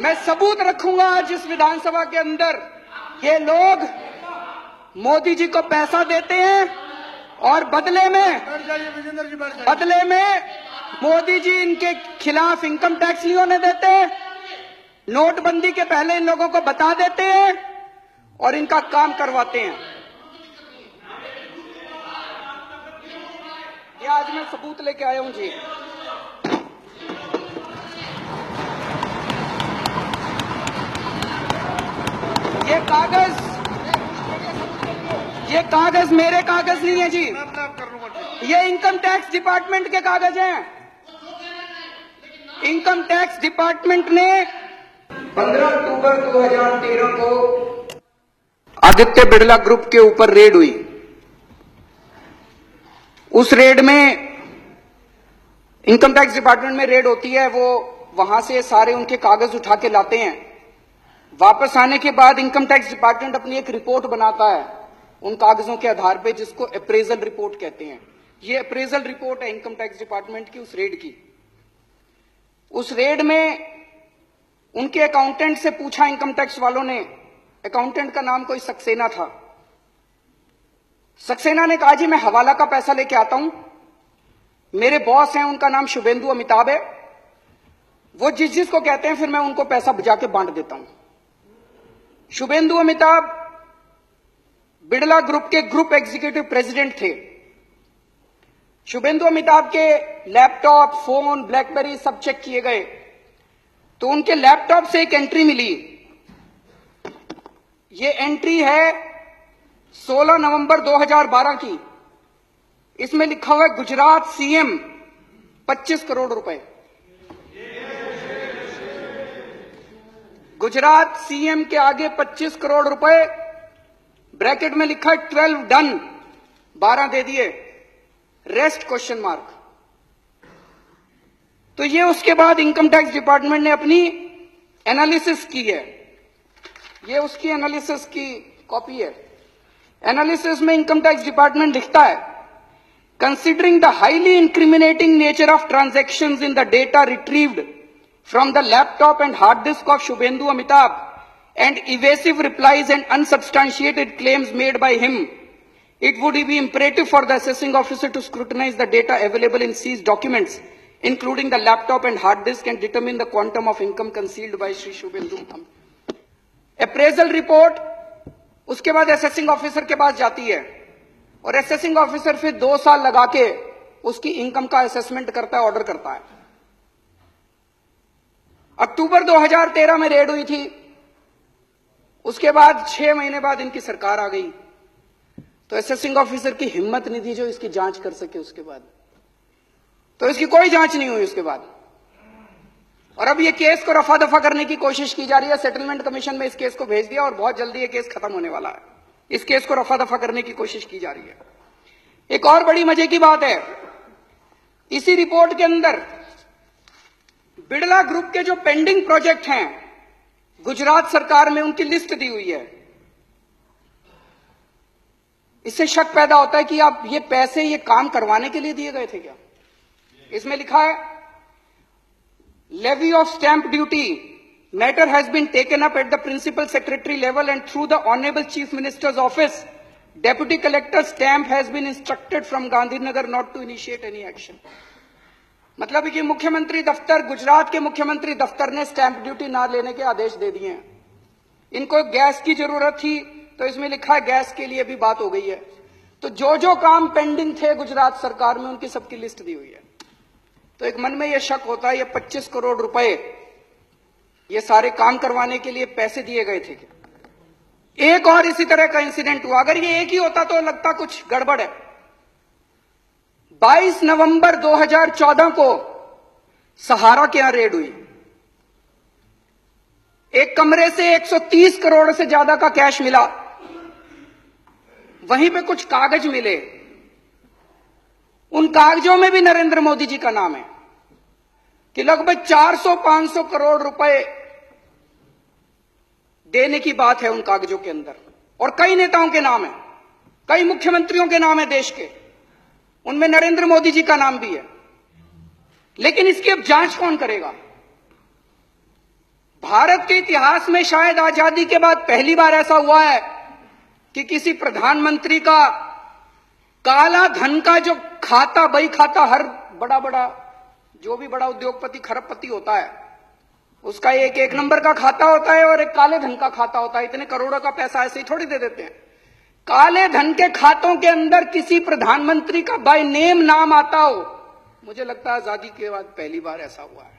मैं सबूत रखूंगा आज इस विधानसभा के अंदर। ये लोग मोदी जी को पैसा देते हैं और बदले में मोदी जी इनके खिलाफ इनकम टैक्स नहीं होने देते, नोटबंदी के पहले इन लोगों को बता देते हैं और इनका काम करवाते हैं। ये आज मैं सबूत लेके आया हूं जी। ये कागज मेरे कागज नहीं है जी, ये इनकम टैक्स डिपार्टमेंट के कागज हैं। इनकम टैक्स डिपार्टमेंट ने 15 अक्टूबर 2013 को आदित्य बिड़ला ग्रुप के ऊपर रेड हुई। उस रेड में इनकम टैक्स डिपार्टमेंट में रेड होती है, वो वहां से सारे उनके कागज उठा के लाते हैं। वापस आने के बाद इनकम टैक्स डिपार्टमेंट अपनी एक रिपोर्ट बनाता है उन कागजों के आधार पे, जिसको अप्रेजल रिपोर्ट कहते हैं। ये अप्रेजल रिपोर्ट है इनकम टैक्स डिपार्टमेंट की उस रेड की। उस रेड में उनके अकाउंटेंट से पूछा इनकम टैक्स वालों ने, अकाउंटेंट का नाम कोई सक्सेना था। सक्सेना ने कहा जी मैं हवाला का पैसा लेके आता हूं, मेरे बॉस हैं उनका नाम शुभेंदु अमिताभ है, वो जिस जिसको कहते हैं फिर मैं उनको पैसा जाके बांट देता हूं। शुभेंदु अमिताभ बिड़ला ग्रुप के ग्रुप एग्जीक्यूटिव प्रेसिडेंट थे। शुभेंदु अमिताभ के लैपटॉप, फोन, ब्लैकबेरी सब चेक किए गए तो उनके लैपटॉप से एक एंट्री मिली। ये एंट्री है 16 नवंबर 2012 की। इसमें लिखा हुआ है गुजरात सीएम 25 करोड़ रुपए। गुजरात सीएम के आगे 25 करोड़ रुपए, ब्रैकेट में लिखा है 12 डन, 12 दे दिए, रेस्ट क्वेश्चन मार्क। तो ये उसके बाद इनकम टैक्स डिपार्टमेंट ने अपनी एनालिसिस की है। ये उसकी एनालिसिस की कॉपी है। एनालिसिस में इनकम टैक्स डिपार्टमेंट लिखता है, considering the highly incriminating nature of transactions in the data retrieved from the laptop and hard disk of Shubhendu Amitabh and evasive replies and unsubstantiated claims made by him, it would be imperative for the assessing officer to scrutinize the data available in seized documents, including the laptop and hard disk, and determine the quantum of income concealed by Shri Shubhendu. Appraisal report उसके बाद assessing officer के पास जाती है और assessing officer फिर 2 साल लगा के उसकी इनकम का असेसमेंट करता है, ऑर्डर करता है। अक्टूबर 2013 में रेड हुई थी। उसके बाद 6 महीने बाद इनकी सरकार आ गई तो असेसिंग ऑफिसर की हिम्मत नहीं थी जो इसकी जांच कर सके। उसके बाद तो इसकी कोई जांच नहीं हुई उसके बाद। और अब ये केस को रफा दफा करने की कोशिश की जा रही है। सेटलमेंट कमीशन में इस केस को भेज दिया और बहुत जल्दी ये केस खत्म होने वाला है। इस केस को रफा दफा करने की कोशिश की जा रही है। एक और बड़ी मजे की बात है, इसी रिपोर्ट के अंदर बिड़ला ग्रुप के जो पेंडिंग प्रोजेक्ट हैं गुजरात सरकार में, उनकी लिस्ट दी हुई है। इससे शक पैदा होता है कि आप ये पैसे ये काम करवाने के लिए दिए गए थे क्या। इसमें लिखा है, levy of stamp duty matter has been taken up at the principal secretary level and through the honourable chief minister's office, deputy collector stamp has been instructed from Gandhinagar not to initiate any action. मतलब कि मुख्यमंत्री दफ्तर, गुजरात के मुख्यमंत्री दफ्तर ने stamp duty ना लेने के आदेश दे दिए हैं। इनको गैस की जरूरत थी तो इसमें लिखा है गैस के लिए भी बात हो गई है। तो जो जो काम पेंडिंग थे गुजरात सरकार में उनकी सबकी लिस्ट दी हुई है। तो एक मन में यह शक होता है ये 25 करोड़ रुपए ये सारे काम करवाने के लिए पैसे दिए गए थे क्या। एक और इसी तरह का इंसिडेंट हुआ। अगर ये एक ही होता तो लगता कुछ गड़बड़ है। 22 नवंबर 2014 को सहारा के यहां रेड हुई। एक कमरे से 130 करोड़ से ज्यादा का कैश मिला। वहीं पे कुछ कागज मिले, उन कागजों में भी नरेंद्र मोदी जी का नाम है कि लगभग 400-500 करोड़ रुपए देने की बात है उन कागजों के अंदर। और कई नेताओं के नाम है, कई मुख्यमंत्रियों के नाम है देश के, उनमें नरेंद्र मोदी जी का नाम भी है। लेकिन इसकी अब जांच कौन करेगा। भारत के इतिहास में शायद आजादी के बाद पहली बार ऐसा हुआ है कि किसी प्रधानमंत्री का काला धन का जो खाता, बही खाता, हर बड़ा बड़ा जो भी बड़ा उद्योगपति खरबपति होता है उसका एक नंबर का खाता होता है और एक काले धन का खाता होता है। इतने करोड़ों का पैसा ऐसे ही थोड़ी दे देते हैं। काले धन के खातों के अंदर किसी प्रधानमंत्री का बाय नेम नाम आता हो, मुझे लगता है आजादी के बाद पहली बार ऐसा हुआ है।